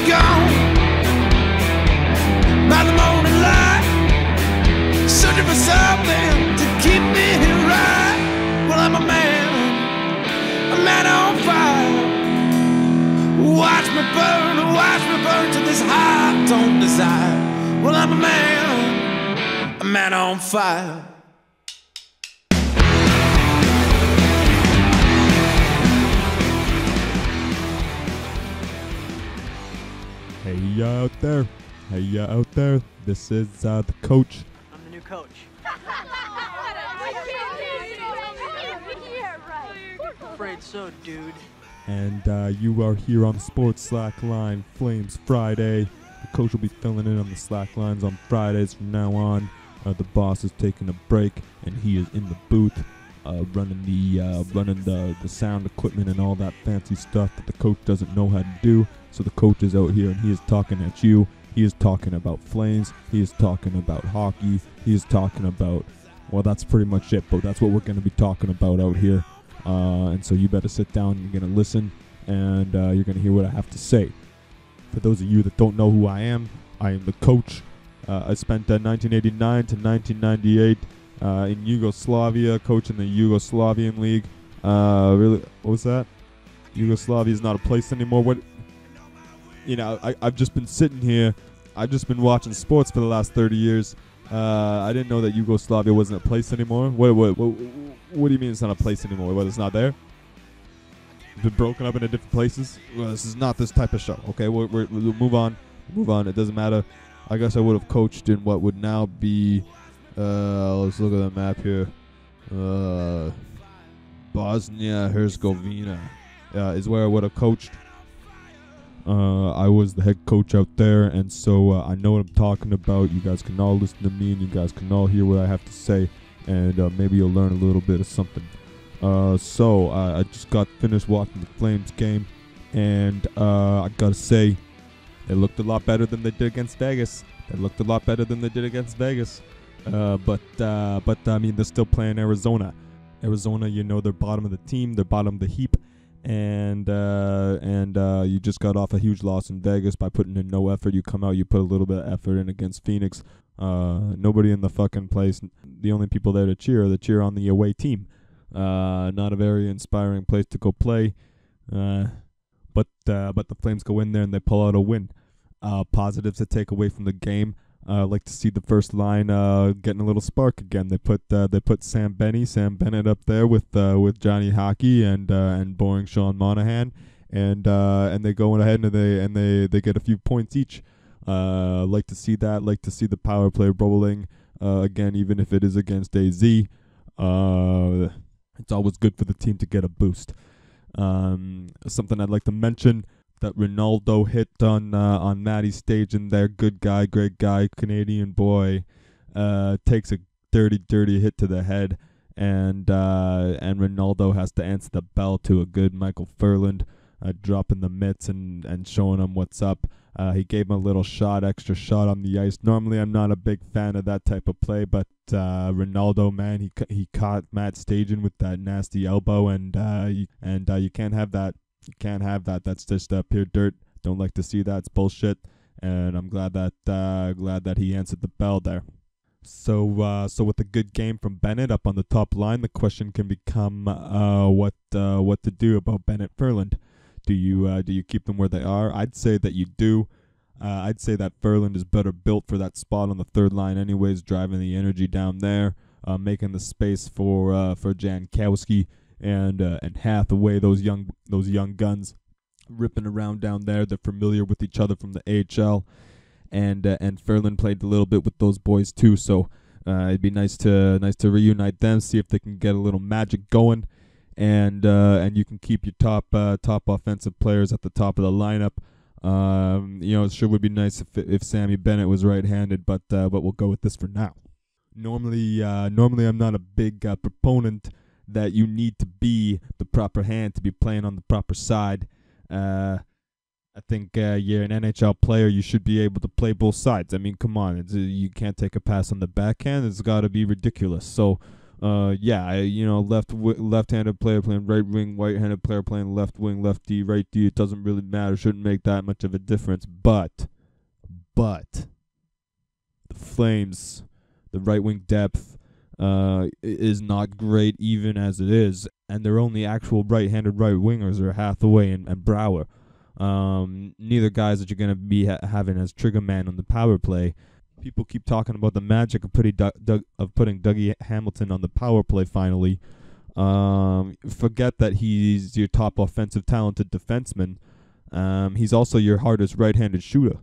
gone by the morning light, searching for something to keep me right. Well, I'm a man on fire. Watch me burn to this heart don't desire. Well, I'm a man on fire. Hey out there, this is the coach. I'm the new coach. Afraid so, dude. And you are here on the Sports Slack Line, Flames Friday. The coach will be filling in on the Slack lines on Fridays from now on. The boss is taking a break, and he is in the booth running the sound equipment and all that fancy stuff that the coach doesn't know how to do. So the coach is out here, and he is talking at you. He is talking about Flames. He is talking about hockey. He is talking about, well, that's pretty much it, but that's what we're going to be talking about out here. And so you better sit down, you're going to listen, and you're going to hear what I have to say. For those of you that don't know who I am the coach. I spent 1989 to 1998 in Yugoslavia, coaching the Yugoslavian League. Really, what was that? Yugoslavia is not a place anymore. What? You know, I've just been sitting here. I've just been watching sports for the last 30 years. I didn't know that Yugoslavia wasn't a place anymore. What do you mean it's not a place anymore? What, it's not there? It's been broken up into different places? Well, this is not this type of show. Okay, we'll move on. Move on. It doesn't matter. I guess I would have coached in what would now be, let's look at the map here. Bosnia-Herzegovina is where I would have coached. I was the head coach out there, and so I know what I'm talking about. You guys can all listen to me, and you guys can all hear what I have to say, and maybe you'll learn a little bit of something. So I just got finished watching the Flames game, and I gotta say, they looked a lot better than they did against Vegas. But I mean, they're still playing Arizona. Arizona, you know, they're bottom of the team, they're bottom of the heap. And you just got off a huge loss in Vegas by putting in no effort. You come out, you put a little bit of effort in against Phoenix. Nobody in the fucking place. The only people there to cheer on the away team. Not a very inspiring place to go play. But the Flames go in there and they pull out a win. Positives to take away from the game. Like to see the first line getting a little spark again. They put Sam Bennett up there with Johnny Hockey and boring Sean Monahan, and they go ahead and they get a few points each. Like to see that. Like to see the power play rolling again, even if it is against AZ. It's always good for the team to get a boost. Something I'd like to mention. That Ronaldo hit on Matty Stage in there. Good guy, great guy, Canadian boy, takes a dirty hit to the head, and Ronaldo has to answer the bell to a good Michael Furland, dropping the mitts and showing him what's up. He gave him a little extra shot on the ice. Normally, I'm not a big fan of that type of play, but Ronaldo, man, he caught Matt Stajan with that nasty elbow, and you can't have that. You can't have that. That's just pure dirt. Don't like to see that. It's bullshit. And I'm glad that he answered the bell there. So with a good game from Bennett up on the top line, the question can become what to do about Bennett Furland. Do you keep them where they are? I'd say that you do. I'd say that Furland is better built for that spot on the third line, anyways, driving the energy down there, making the space for Jankowski. And Hathaway, those young guns, ripping around down there. They're familiar with each other from the AHL, and Furland played a little bit with those boys too. So it'd be nice to reunite them, see if they can get a little magic going, and you can keep your top offensive players at the top of the lineup. It sure would be nice if Sammy Bennett was right-handed, but we'll go with this for now. Normally I'm not a big proponent that you need to be the proper hand to be playing on the proper side. I think you're an NHL player. You should be able to play both sides. I mean, come on. You can't take a pass on the backhand. It's got to be ridiculous. So left-handed player playing right wing, right-handed player playing left wing, left D, right D. It doesn't really matter. Shouldn't make that much of a difference. But the Flames, the right wing depth, is not great even as it is, and their only actual right-handed right wingers are Hathaway and Brouwer. Neither guys that you're gonna be having as trigger man on the power play. People keep talking about the magic of putting Dougie Hamilton on the power play finally. Forget that he's your top offensive talented defenseman. He's also your hardest right-handed shooter.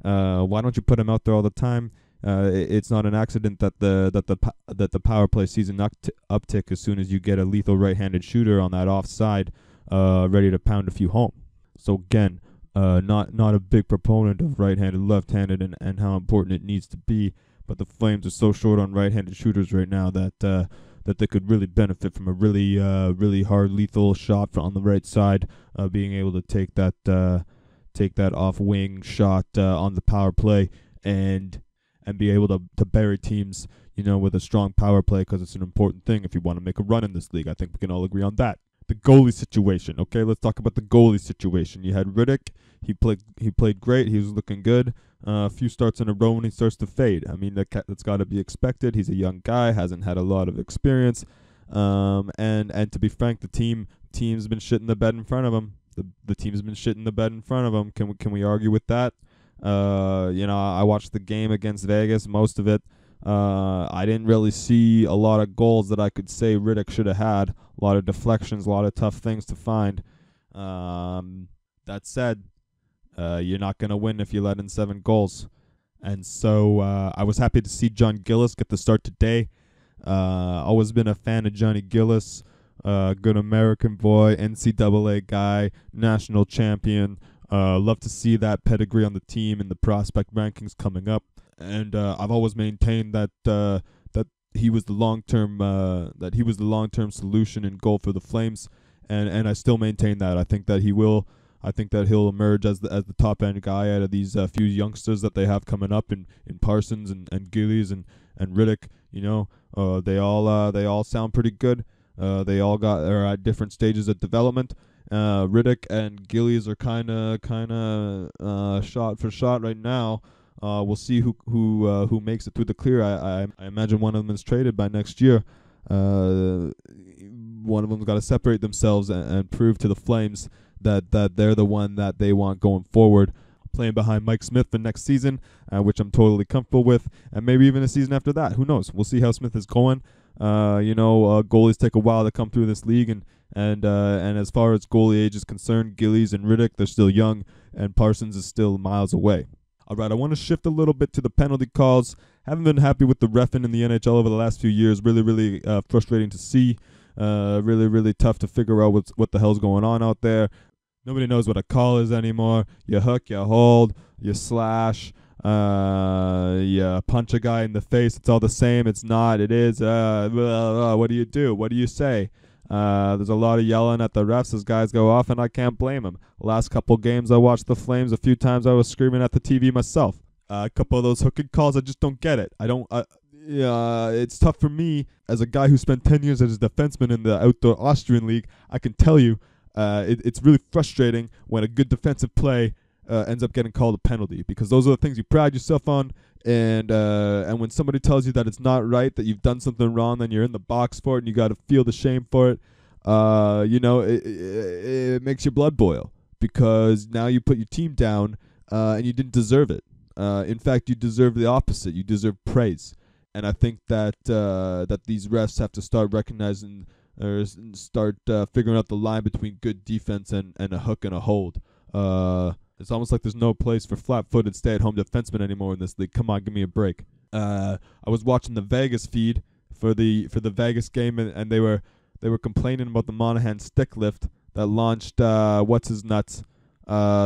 Why don't you put him out there all the time? It's not an accident that the power play sees an uptick as soon as you get a lethal right-handed shooter on that offside, ready to pound a few home. So again, not a big proponent of right-handed, left-handed, and how important it needs to be. But the Flames are so short on right-handed shooters right now that they could really benefit from a really hard, lethal shot on the right side, being able to take that off-wing shot on the power play and be able to bury teams, with a strong power play, because it's an important thing if you want to make a run in this league. I think we can all agree on that. The goalie situation. Okay, let's talk about the goalie situation. You had Riddick. He played great. He was looking good. A few starts in a row and he starts to fade. I mean, that's got to be expected. He's a young guy, hasn't had a lot of experience. And to be frank, the team's been shitting the bed in front of him. The team's been shitting the bed in front of him. Can we argue with that? I watched the game against Vegas, most of it. I didn't really see a lot of goals that I could say Riddick should have had. A lot of deflections, a lot of tough things to find. That said, you're not going to win if you let in 7 goals. And so I was happy to see John Gillis get the start today. Always been a fan of Johnny Gillis. Good American boy, NCAA guy, national champion. Love to see that pedigree on the team and the prospect rankings coming up. And I've always maintained that he was the long-term solution in goal for the Flames, and I still maintain that. I think that he'll emerge as the top end guy out of these few youngsters that they have coming up in Parsons and Gillies and Riddick. They all sound pretty good. They all are at different stages of development. Riddick and Gillies are kind of shot for shot right now. We'll see who makes it through the clear. I imagine one of them is traded by next year. One of them's got to separate themselves and prove to the Flames that they're the one that they want going forward. Playing behind Mike Smith for next season, which I'm totally comfortable with, and maybe even a season after that. Who knows? We'll see how Smith is going. Goalies take a while to come through this league, and as far as goalie age is concerned, Gillies and Riddick, they're still young, and Parsons is still miles away. All right, I want to shift a little bit to the penalty calls. Haven't been happy with the reffing in the NHL over the last few years. Really frustrating to see. Really tough to figure out what the hell's going on out there. Nobody knows what a call is anymore. You hook, you hold, you slash, you punch a guy in the face. It's all the same. It's not. It is. What do you do? What do you say? There's a lot of yelling at the refs as guys go off, and I can't blame them. Last couple games I watched the Flames, a few times I was screaming at the TV myself. A couple of those hooking calls, I just don't get it. It's tough for me as a guy who spent 10 years as a defenseman in the Outdoor Austrian League. I can tell you, it's really frustrating when a good defensive play ends up getting called a penalty, because those are the things you pride yourself on. And when somebody tells you that it's not right, that you've done something wrong, then you're in the box for it, and you got to feel the shame for it. It makes your blood boil, because now you put your team down, and you didn't deserve it. In fact, you deserve the opposite. You deserve praise. And I think that these refs have to start recognizing or start figuring out the line between good defense and a hook and a hold. It's almost like there's no place for flat-footed stay-at-home defensemen anymore in this league. Come on, give me a break. I was watching the Vegas feed for the Vegas game, and they were complaining about the Monahan stick lift that launched what's his nuts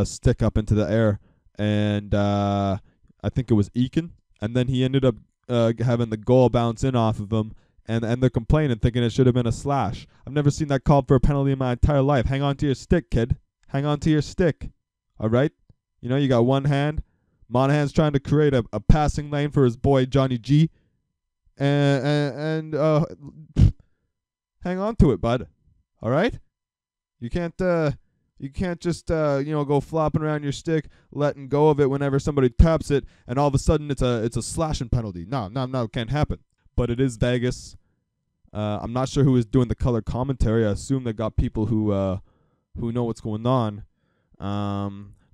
stick up into the air, and I think it was Eakin, and then he ended up having the goal bounce in off of him, and they're complaining, thinking it should have been a slash. I've never seen that called for a penalty in my entire life. Hang on to your stick, kid. Hang on to your stick. All right? You got one hand. Monahan's trying to create a passing lane for his boy Johnny G. and hang on to it, bud. All right? You can't just go flopping around your stick, letting go of it whenever somebody taps it, and all of a sudden it's a slashing penalty. No, it can't happen. But it is Vegas. I'm not sure who is doing the color commentary. I assume they got people who know what's going on.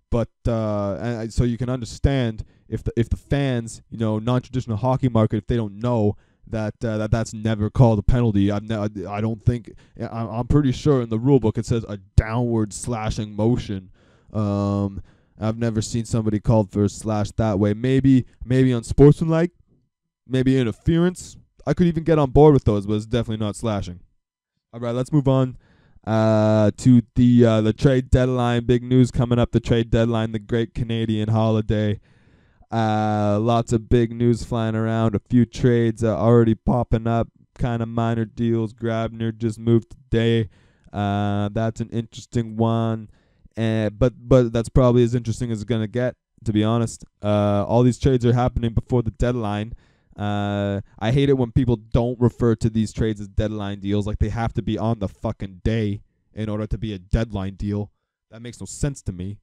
But so you can understand if the fans, non-traditional hockey market, if they don't know that's never called a penalty. I don't think. I'm pretty sure in the rule book it says a downward slashing motion. I've never seen somebody called for a slash that way. Maybe unsportsmanlike, maybe interference. I could even get on board with those, but it's definitely not slashing. All right, let's move on to the trade deadline. Big news coming up. The trade deadline, the great Canadian holiday. Lots of big news flying around. A few trades already popping up. Kind of minor deals. Grabner just moved today. That's an interesting one. But that's probably as interesting as it's going to get, to be honest. All these trades are happening before the deadline. I hate it when people don't refer to these trades as deadline deals. Like they have to be on the fucking day in order to be a deadline deal. That makes no sense to me.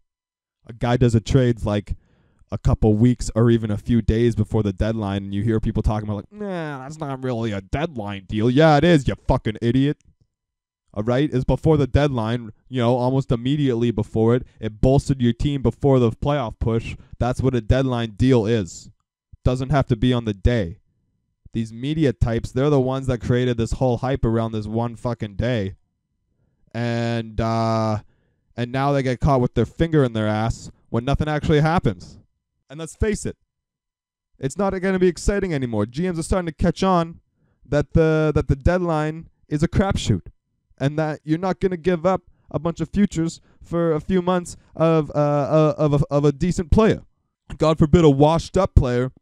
A guy does a trade like a couple weeks or even a few days before the deadline, and you hear people talking about like, nah, that's not really a deadline deal. Yeah, it is, you fucking idiot. All right, it's before the deadline, almost immediately before it. It bolstered your team before the playoff push. That's what a deadline deal is. Doesn't have to be on the day. These media types, they're the ones that created this whole hype around this one fucking day. And now they get caught with their finger in their ass when nothing actually happens. And let's face it, it's not going to be exciting anymore. GMs are starting to catch on that the deadline is a crapshoot, and that you're not going to give up a bunch of futures for a few months of a decent player. God forbid a washed up player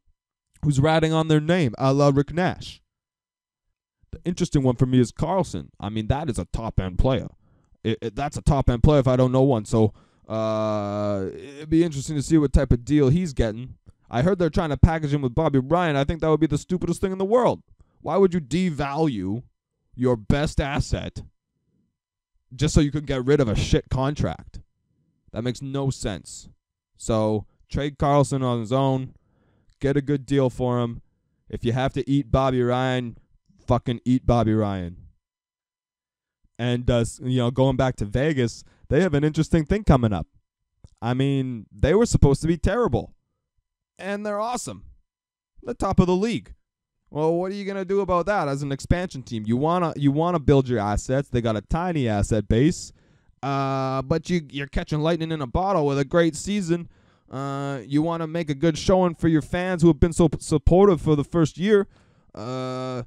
who's ratting on their name, a la Rick Nash. The interesting one for me is Carlson. I mean, that is a top end player. That's a top end player if I don't know one. So it'd be interesting to see what type of deal he's getting. I heard they're trying to package him with Bobby Ryan. I think that would be the stupidest thing in the world. Why would you devalue your best asset just so you could get rid of a shit contract? That makes no sense. So trade Carlson on his own. Get a good deal for him. If you have to eat Bobby Ryan, fucking eat Bobby Ryan. And going back to Vegas, they have an interesting thing coming up. I mean, they were supposed to be terrible, and they're awesome. The top of the league. Well, what are you gonna do about that as an expansion team? You wanna build your assets. They got a tiny asset base, but you're catching lightning in a bottle with a great season. You want to make a good showing for your fans who have been so supportive for the first year. What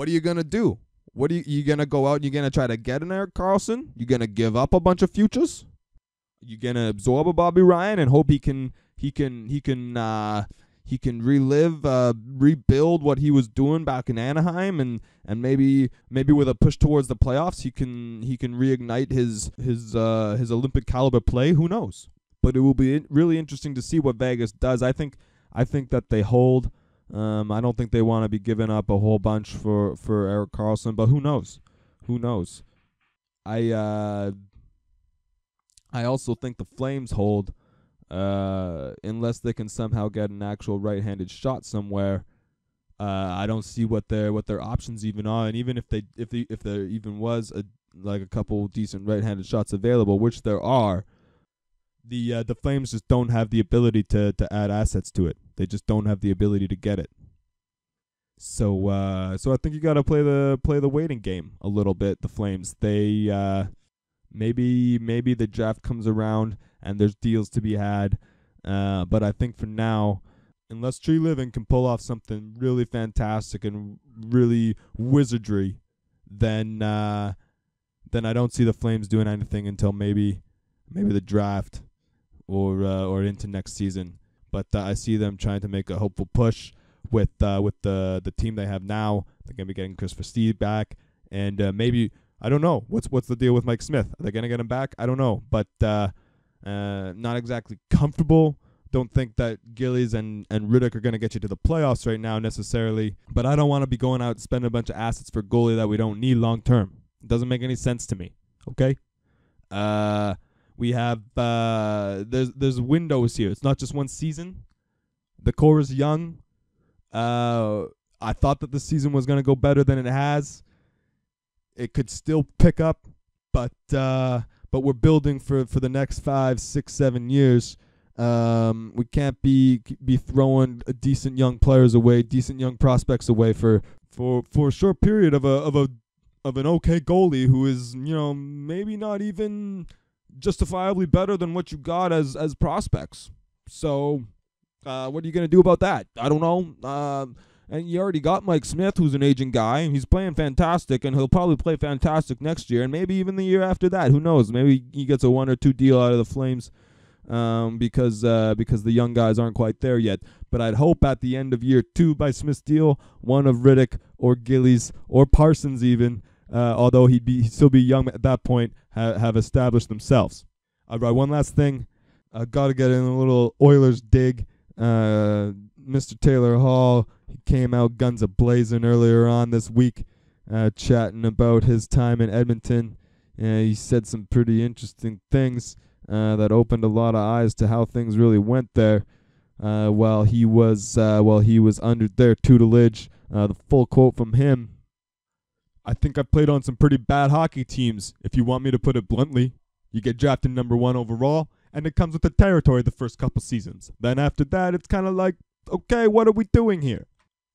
are you gonna do? What are you gonna go out and you're gonna try to get an Erik Karlsson? You gonna give up a bunch of futures? You gonna absorb a Bobby Ryan and hope he can rebuild what he was doing back in Anaheim, and maybe with a push towards the playoffs he can reignite his Olympic caliber play. Who knows? But it will be really interesting to see what Vegas does. I think that they hold. I don't think they want to be giving up a whole bunch for Erik Karlsson, but who knows? Who knows? I also think the Flames hold, unless they can somehow get an actual right-handed shot somewhere. I don't see what their options even are, and even if there even was a couple decent right-handed shots available, which there are. The Flames just don't have the ability to add assets to it. They just don't have the ability to get it. So I think you got to play the waiting game a little bit. The Flames, they maybe the draft comes around and there's deals to be had. But I think for now, unless Tree Living can pull off something really fantastic and really wizardry, then I don't see the Flames doing anything until maybe the draft. Or into next season, but I see them trying to make a hopeful push with the team they have now. They're gonna be getting Chris Versteeg back, and maybe I don't know what's the deal with Mike Smith. Are they gonna get him back? I don't know, but not exactly comfortable don't think that Gillies and Riddick are going to get you to the playoffs right now necessarily. But I don't want to be going out and spending a bunch of assets for goalie that we don't need long term. It doesn't make any sense to me. Okay? We have there's windows here. It's not just one season. The core is young. I thought that the season was going to go better than it has. It could still pick up, but we're building for the next 5, 6, 7 years. We can't be throwing decent young players away, decent young prospects away for a short period of an okay goalie who is, maybe not even justifiably better than what you got as prospects. So what are you going to do about that? I don't know. And you already got Mike Smith, who's an aging guy, and he's playing fantastic, and he'll probably play fantastic next year, and maybe even the year after that. Who knows? Maybe he gets a 1 or 2 deal out of the Flames because the young guys aren't quite there yet. But I'd hope at the end of year 2 by Smith's deal, one of Riddick or Gillies or Parsons even, although he'd still be young at that point, have established themselves. All right, one last thing. I've got to get in a little Oilers dig. Mr. Taylor Hall, he came out guns a-blazing earlier on this week, chatting about his time in Edmonton. He said some pretty interesting things that opened a lot of eyes to how things really went there while he was under their tutelage. The full quote from him: "I think I played on some pretty bad hockey teams, if you want me to put it bluntly. You get drafted number 1 overall, and it comes with the territory the first couple seasons. Then after that, it's kind of like, okay, what are we doing here?"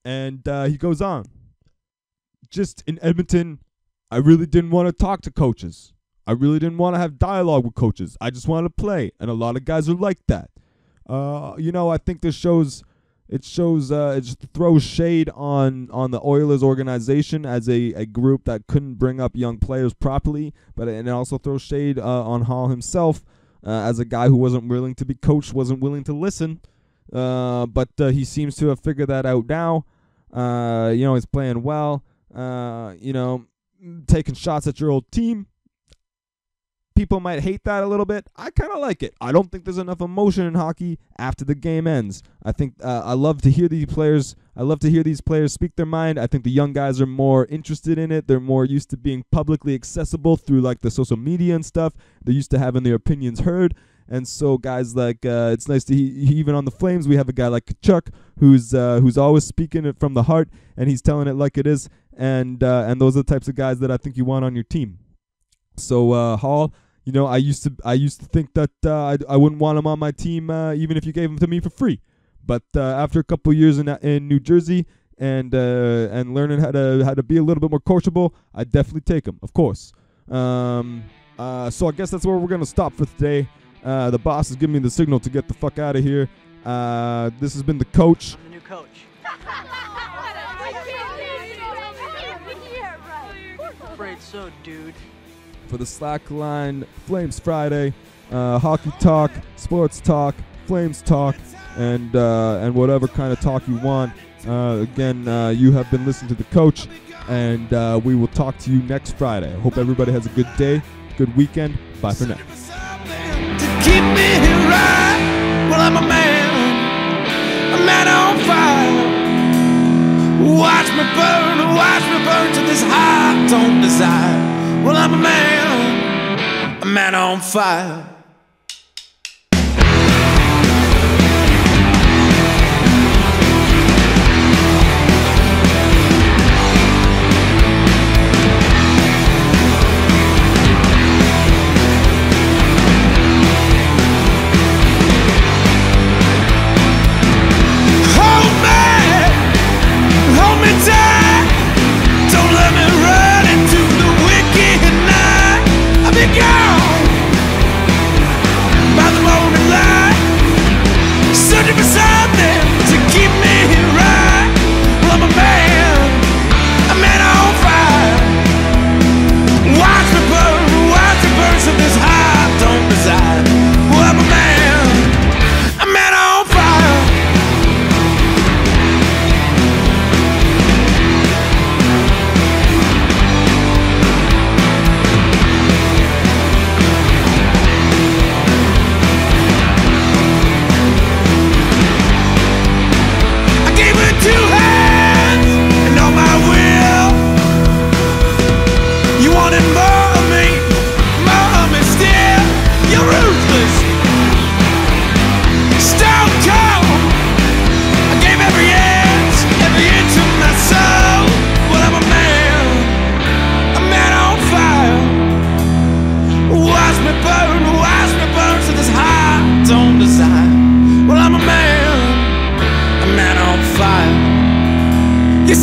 And he goes on. "Just in Edmonton, I really didn't want to talk to coaches. I really didn't want to have dialogue with coaches. I just wanted to play, and a lot of guys are like that. I think it throws shade on the Oilers organization as a group that couldn't bring up young players properly, and it also throws shade on Hall himself as a guy who wasn't willing to be coached, wasn't willing to listen. But he seems to have figured that out now. He's playing well. Taking shots at your old team. People might hate that a little bit. I kind of like it. I don't think there's enough emotion in hockey after the game ends. I think I love to hear these players. I love to hear these players speak their mind. I think the young guys are more interested in it. They're more used to being publicly accessible through like the social media and stuff. They're used to having their opinions heard. And so guys like it's nice to even on the Flames we have a guy like Kachuk who's always speaking it from the heart, and he's telling it like it is. And those are the types of guys that I think you want on your team. So Hall, I used to think that I wouldn't want him on my team even if you gave him to me for free. But after a couple of years in New Jersey and learning how to be a little bit more coachable, I definitely take him, of course. So I guess that's where we're gonna stop for today. The boss is giving me the signal to get the fuck out of here. This has been the coach. I'm the new coach. Afraid so, dude. For the Slackline Flames Friday, hockey talk, sports talk, Flames talk, and whatever kind of talk you want. Again, you have been listening to the coach, and we will talk to you next Friday. I hope everybody has a good day, good weekend. Bye for now. Keep me right. Well, I'm a man on fire. Watch me burn to this heart don't desire. Well, I'm a man on fire.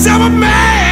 I'm a man.